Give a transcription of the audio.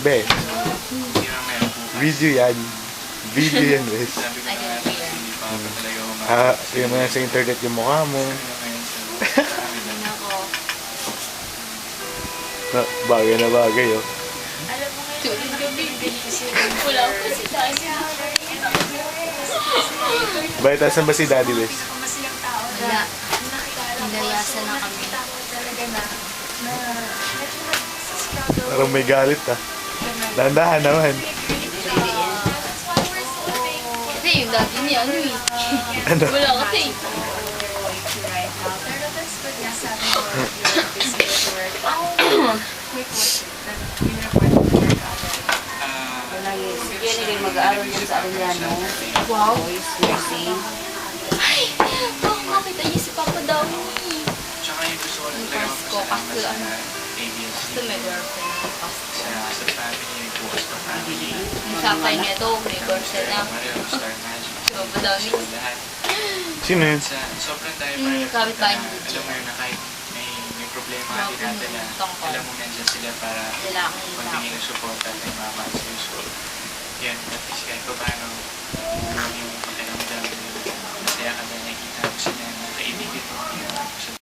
Be, Hindi naman meron po. video yan. Video yan, Wes. Sabi ko na nga, hindi pa ako talaga Tingnan mo yan sa internet yung mukha mo. Nako. Bagay na bagay, oh. Tulog gabi. Wala ko si Daddy. Bakit asan ba si Daddy, Wes? Wala. Nilayasan na kami. Parang may galit, ah. Dahan-dahan naman. Kasi yung daddy niya, ano eh. Ano? Wala kasi. Sige, hindi mag-aaral yan sa Arellano. Wow. Boys, nursing. Ay, makita niya si Papa Dami. Tsaka yung gusto ko lang Yung talaga first ko, kasi magpasalamat ano, sa ABS gusto may girlfriend ako Pasko. sa family, yung bukas na family. Yung sakay niya to, may girlfriend na. Mario, Star Magic. Si Papa Dami. Lahat. Sino yun? Sobrang tayo Yung kapitbahay ni Luigi. alam mo yun na kahit may problema Yung din natin na tungkol. alam mo nandyan sila para Lalaki. magbigay ng support at may mama sa so yan, at least kahit pa paano yung pakiramdam masaya ka na nakikita mo sila ng kaibigan mo